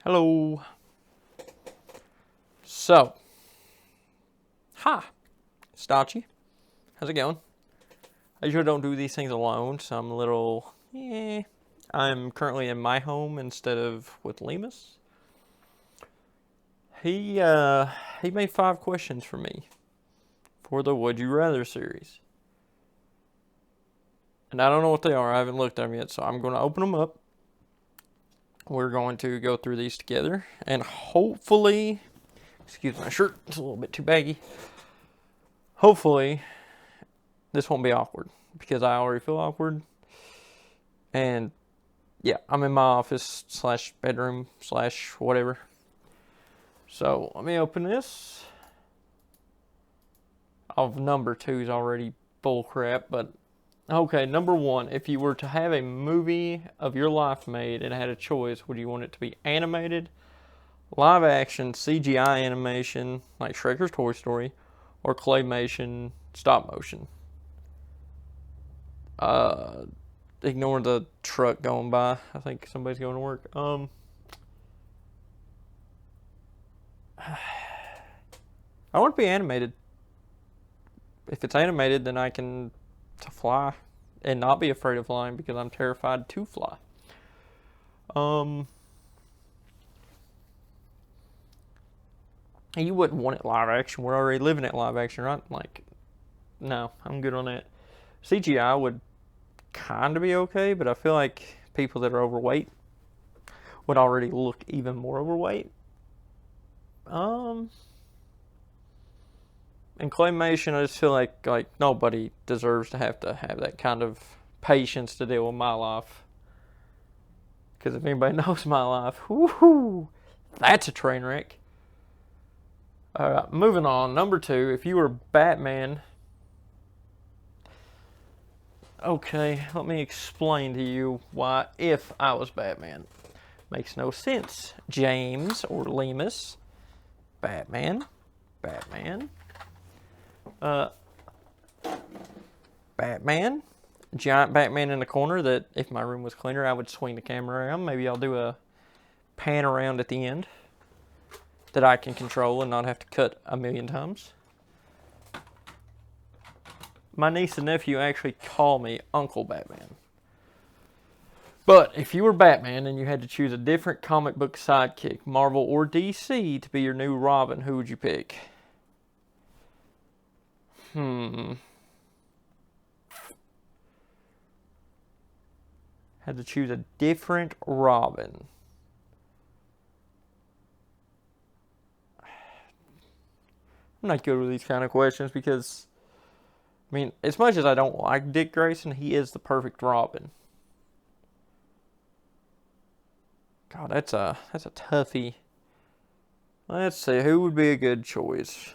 Hello. So, hi, it's Dachi. How's it going? I usually don't do these things alone, so I'm a little, I'm currently in my home instead of with Leemus. He made 5 questions for me for the Would You Rather series. And I don't know what they are. I haven't looked at them yet, so I'm going to open them up. We're going to go through these together, and hopefully, excuse my shirt, it's a little bit too baggy. Hopefully, this won't be awkward, because I already feel awkward. And, yeah, I'm in my office slash bedroom slash whatever. So, let me open this. Number 2 is already bullcrap, but okay, number 1. If you were to have a movie of your life made and had a choice, would you want it to be animated, live action, CGI animation, like Shrek's Toy Story, or claymation, stop motion? Ignore the truck going by. I think somebody's going to work. I want it to be animated. If it's animated, then I can fly and not be afraid of flying because I'm terrified to fly. You wouldn't want it live action. We're already living it live action, right? Like, no, I'm good on that. CGI would kind of be okay, but I feel like people that are overweight would already look even more overweight. And claymation, I just feel like nobody deserves to have that kind of patience to deal with my life. Because if anybody knows my life, whoo, that's a train wreck. Alright, moving on. Number 2, if you were Batman. Okay, let me explain to you why if I was Batman. Makes no sense. James or Leemus. Batman. Batman. Giant Batman in the corner that if my room was cleaner, I would swing the camera around. Maybe I'll do a pan around at the end that I can control and not have to cut a million times. My niece and nephew actually call me Uncle Batman. But if you were Batman and you had to choose a different comic book sidekick, Marvel or DC, to be your new Robin, who would you pick? Had to choose a different Robin. I'm not good with these kind of questions because, I mean, as much as I don't like Dick Grayson, he is the perfect Robin. God, that's a toughie. Let's see, who would be a good choice?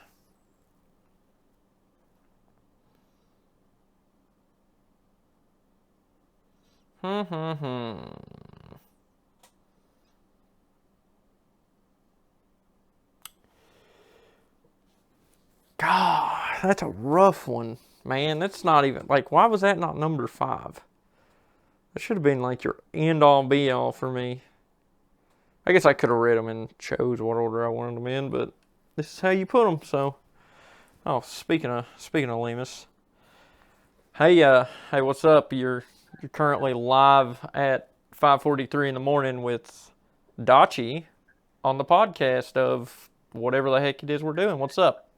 God, that's a rough one, man. That's not even, like, why was that not number 5? That should have been, like, your end-all, be-all for me. I guess I could have read them and chose what order I wanted them in, but this is how you put them, so. Oh, speaking of Leemus. Hey, what's up? You're currently live at 5:43 in the morning with Dachi on the podcast of whatever the heck it is we're doing. What's up?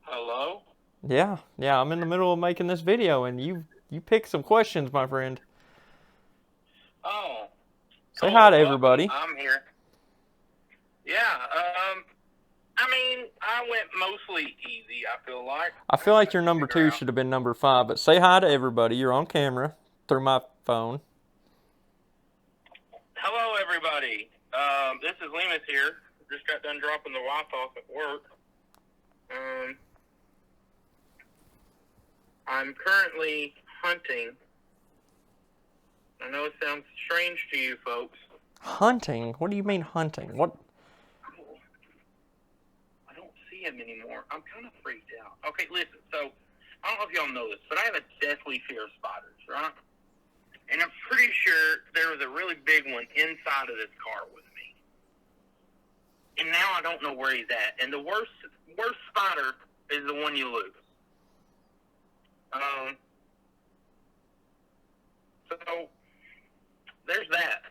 Hello? Yeah, I'm in the middle of making this video, and you picked some questions, my friend. Oh, Say cool. hi to Well, everybody. I'm here. Yeah, I mean, I went mostly easy, I feel like. I feel like your To number figure 2 out. should have been number 5, but say hi to everybody. You're on camera through my phone. Hello, everybody. This is Leemus here. Just got done dropping the wife off at work. I'm currently hunting. I know it sounds strange to you folks. Hunting? What do you mean hunting? What? I don't see him anymore. I'm kind of freaked out. Okay, listen. So, I don't know if y'all know this, but I have a deathly fear of spiders, right? and I'm pretty sure there was a really big one inside of this car with me. And now I don't know where he's at. And the worst spider is the one you lose. So there's that.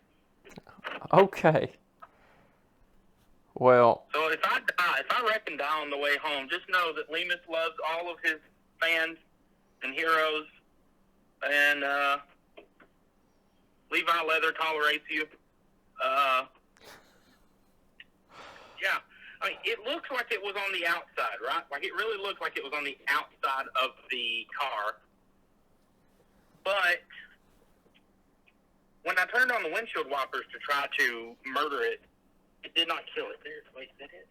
Okay. Well. So if I reckon die on the way home, just know that Leemus loves all of his fans and heroes, and Levi Leather tolerates you. Yeah. I mean, it looks like it was on the outside, right? Like, it really looked like it was on the outside of the car. But when I turned on the windshield wipers to try to murder it, it did not kill it. Wait, is that it?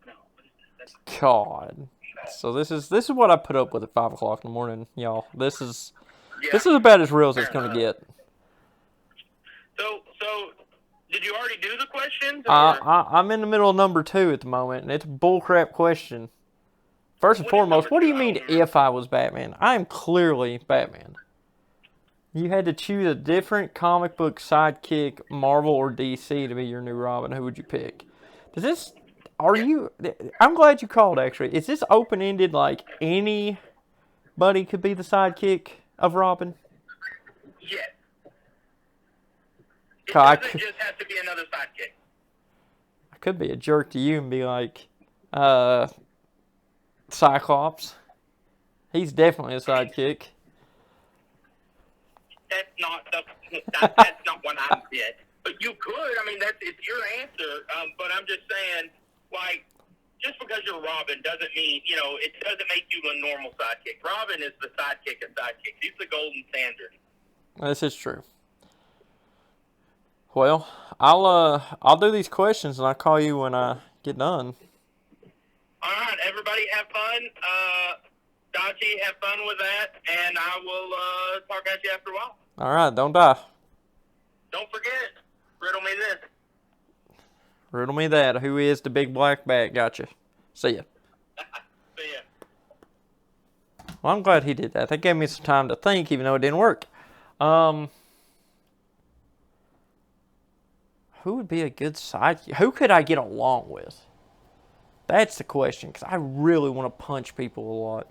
No. What is this? God. So this is what I put up with at 5 o'clock in the morning, y'all. This is about as real as it's gonna get. So did you already do the questions? I'm in the middle of number 2 at the moment, and it's a bullcrap question. First and foremost, what do you mean if I was Batman? I am clearly Batman. You had to choose a different comic book sidekick, Marvel or DC, to be your new Robin. Who would you pick? I'm glad you called, actually. Is this open-ended, like anybody could be the sidekick of Robin? Yes. It doesn't just have to be another sidekick. I could be a jerk to you and be like, Cyclops. He's definitely a sidekick. That's not what I did. But you could. I mean, it's your answer. But I'm just saying, like, just because you're Robin doesn't mean, it doesn't make you a normal sidekick. Robin is the sidekick of sidekicks. He's the golden standard. This is true. Well, I'll do these questions and I'll call you when I get done. All right, everybody have fun. Dachi, have fun with that, and I will talk at you after a while. All right, don't die. Don't forget, riddle me this. Riddle me that. Who is the big black bat? Gotcha. See ya. See ya. Well, I'm glad he did that. That gave me some time to think, even though it didn't work. Who would be a good sidekick? Who could I get along with? That's the question, because I really want to punch people a lot.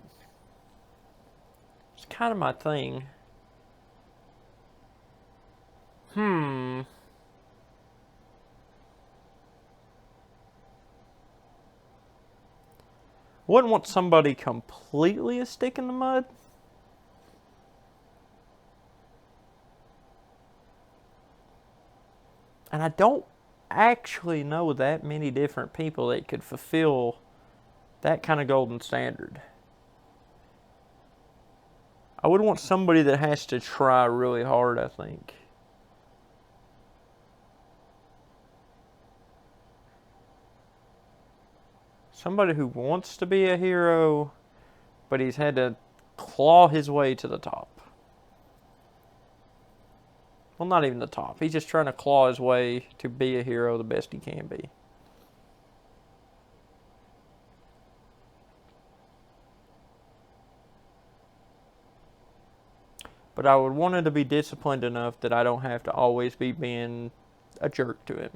It's kind of my thing. Wouldn't want somebody completely a stick in the mud. And I don't actually know that many different people that could fulfill that kind of golden standard. I would want somebody that has to try really hard, I think. Somebody who wants to be a hero, but he's had to claw his way to the top. Well, not even the top. He's just trying to claw his way to be a hero the best he can be. But I would want him to be disciplined enough that I don't have to always be being a jerk to him.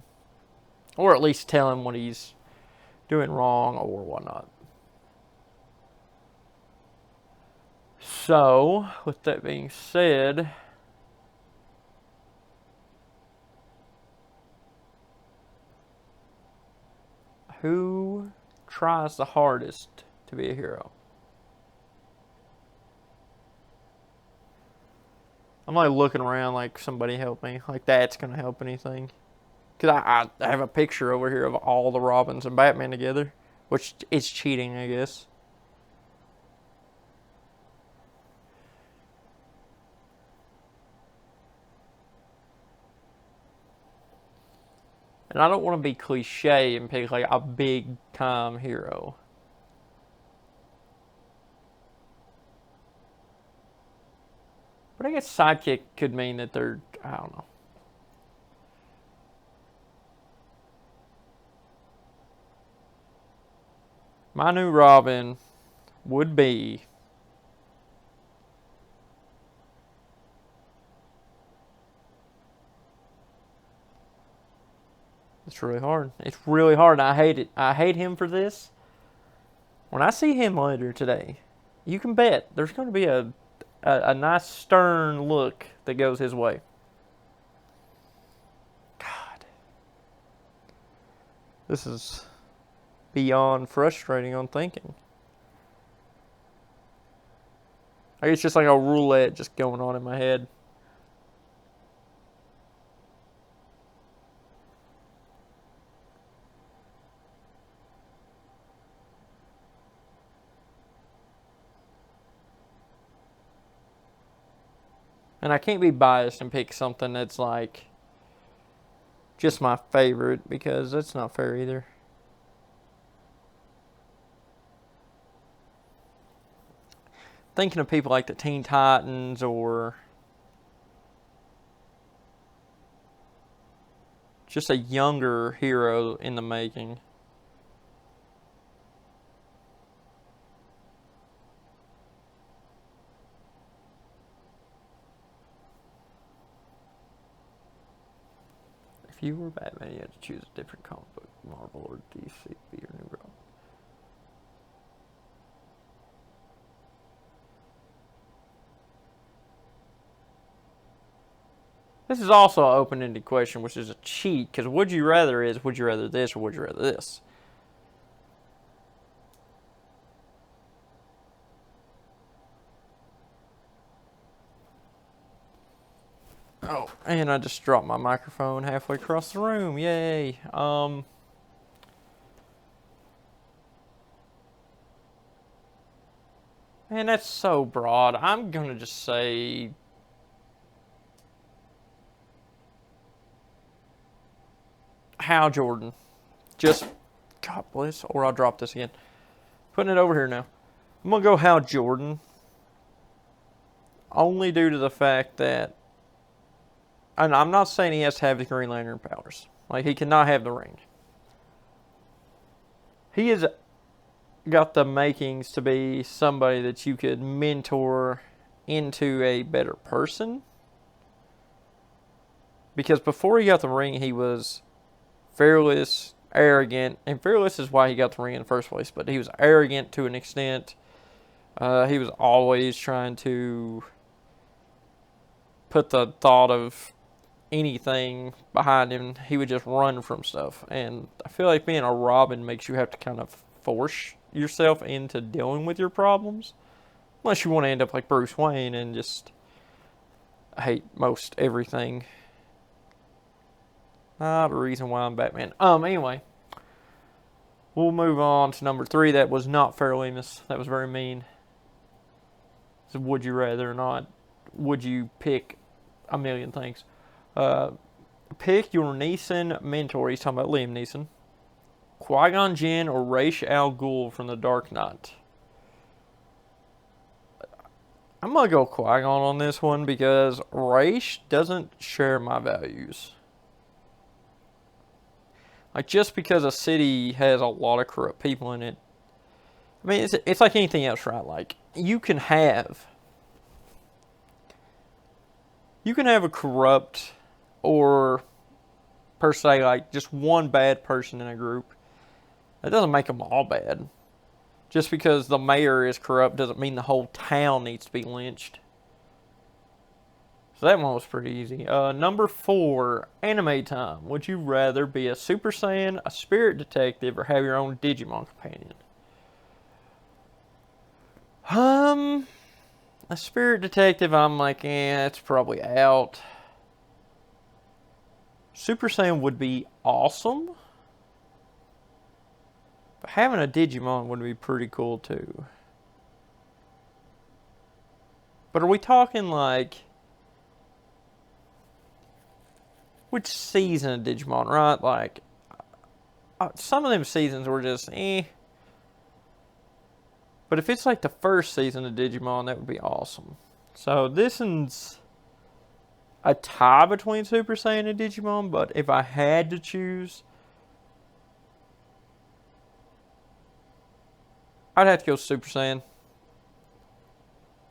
Or at least tell him what he's doing wrong or whatnot. So, with that being said, who tries the hardest to be a hero? I'm like looking around like somebody help me. Like that's going to help anything. Because I have a picture over here of all the Robins and Batman together. Which is cheating, I guess. And I don't want to be cliche and pick like a big time hero. But I guess sidekick could mean that they're, I don't know. My new Robin would be It's really hard. It's really hard. I hate it. I hate him for this. When I see him later today, you can bet there's going to be a nice stern look that goes his way. God. This is beyond frustrating on thinking. I guess it's just like a roulette just going on in my head. And I can't be biased and pick something that's like just my favorite because that's not fair either. Thinking of people like the Teen Titans or just a younger hero in the making. If you were Batman, you had to choose a different comic book, Marvel or DC, be your new Robin. This is also an open-ended question, which is a cheat, because would you rather is, would you rather this or would you rather this? Oh, and I just dropped my microphone halfway across the room. Yay. Man, that's so broad. I'm going to just say Hal Jordan. Just, God bless, or I'll drop this again. Putting it over here now. I'm going to go Hal Jordan. Only due to the fact that, and I'm not saying he has to have the Green Lantern powers. Like, he cannot have the ring. He has got the makings to be somebody that you could mentor into a better person. Because before he got the ring, he was fearless, arrogant, and fearless is why he got the ring in the first place. But he was arrogant to an extent. He was always trying to put the thought of anything behind him. He would just run from stuff. And I feel like being a Robin makes you have to kind of force yourself into dealing with your problems. Unless you want to end up like Bruce Wayne and just hate most everything. Not a reason why I'm Batman. Anyway. We'll move on to number 3. That was not fair, Leemus. That was very mean. So would you rather or not? Would you pick a million things? Pick your Neeson mentor. He's talking about Liam Neeson. Qui-Gon Jinn or Ra's al Ghul from The Dark Knight. I'm going to go Qui-Gon on this one because Ra's doesn't share my values. Like, just because a city has a lot of corrupt people in it, I mean, it's like anything else, right? Like, you can have a corrupt or, per se, like, just one bad person in a group. That doesn't make them all bad. Just because the mayor is corrupt doesn't mean the whole town needs to be lynched. So that one was pretty easy. Number 4, anime time. Would you rather be a Super Saiyan, a spirit detective, or have your own Digimon companion? A spirit detective, I'm like, it's probably out. Super Saiyan would be awesome. But having a Digimon would be pretty cool too. But are we talking like which season of Digimon, right? Like, some of them seasons were just But if it's like the first season of Digimon, that would be awesome. So this one's a tie between Super Saiyan and Digimon, but if I had to choose, I'd have to go Super Saiyan.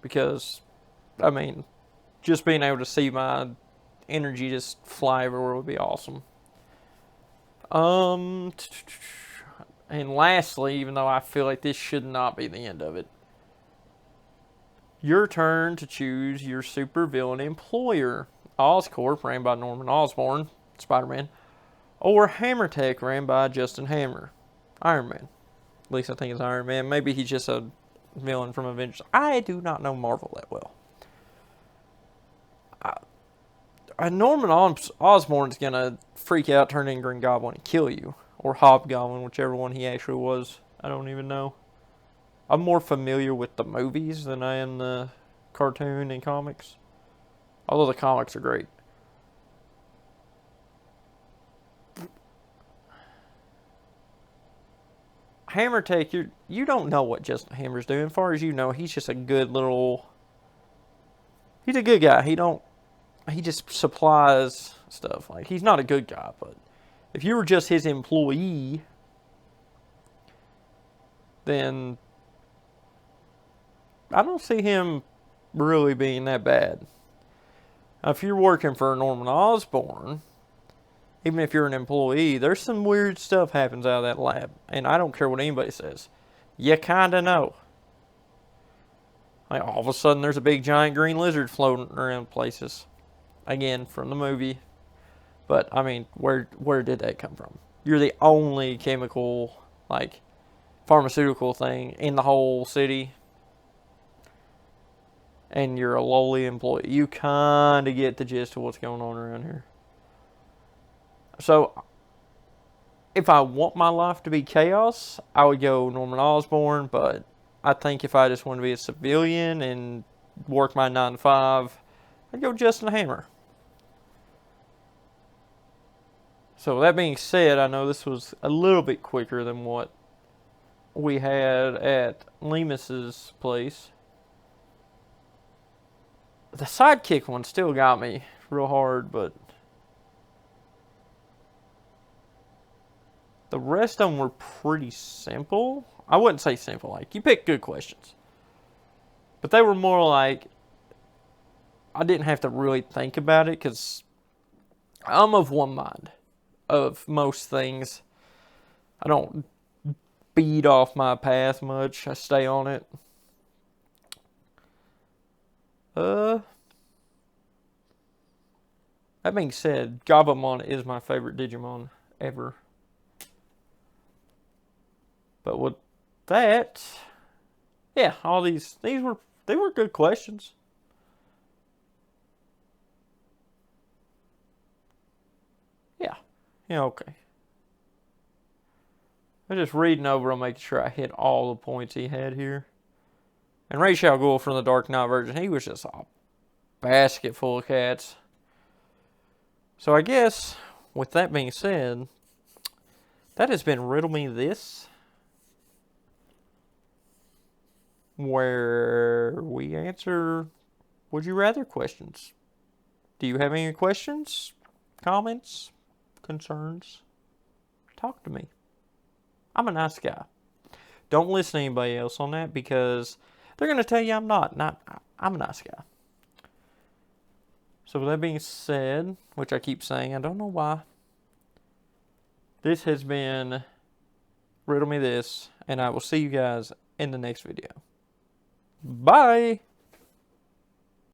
Because, I mean, just being able to see my energy just fly everywhere would be awesome. And lastly, even though I feel like this should not be the end of it, your turn to choose your supervillain employer. Oscorp, ran by Norman Osborne, Spider-Man, or Hammertech, ran by Justin Hammer, Iron Man. At least I think it's Iron Man. Maybe he's just a villain from Avengers. I do not know Marvel that well. Norman Osborn's gonna freak out, turn in Green Goblin, and kill you. Or Hobgoblin, whichever one he actually was. I don't even know. I'm more familiar with the movies than I am the cartoon and comics. Although the comics are great. Hammertech, you don't know what Justin Hammer's doing. As far as you know, he's just a good little... He's a good guy. He just supplies stuff. Like, he's not a good guy, but if you were just his employee, then I don't see him really being that bad. Now, if you're working for Norman Osborne, even if you're an employee, there's some weird stuff happens out of that lab. And I don't care what anybody says. You kind of know. Like, all of a sudden, there's a big giant green lizard floating around places. Again, from the movie. But, I mean, where did that come from? You're the only chemical, like, pharmaceutical thing in the whole city. And you're a lowly employee. You kind of get the gist of what's going on around here. So, if I want my life to be chaos, I would go Norman Osborn. But I think if I just want to be a civilian and work my 9 to 5, I'd go Justin Hammer. So, that being said, I know this was a little bit quicker than what we had at Leemus's place. The Sidekick one still got me real hard, but the rest of them were pretty simple. I wouldn't say simple. Like, you picked good questions. But they were more like, I didn't have to really think about it because I'm of one mind of most things. I don't beat off my path much. I stay on it. That being said, Gabumon is my favorite Digimon ever. But with that, yeah, all these were good questions. Yeah, okay. I'm just reading over them, making sure I hit all the points he had here. And Ra's al Ghul from the Dark Knight version, he was just a basket full of cats. So I guess, with that being said, that has been Riddle Me This, where we answer would you rather questions. Do you have any questions, comments, concerns? Talk to me. I'm a nice guy. Don't listen to anybody else on that because they're going to tell you I'm not. I'm a nice guy. So with that being said, which I keep saying, I don't know why, this has been Riddle Me This, and I will see you guys in the next video. Bye!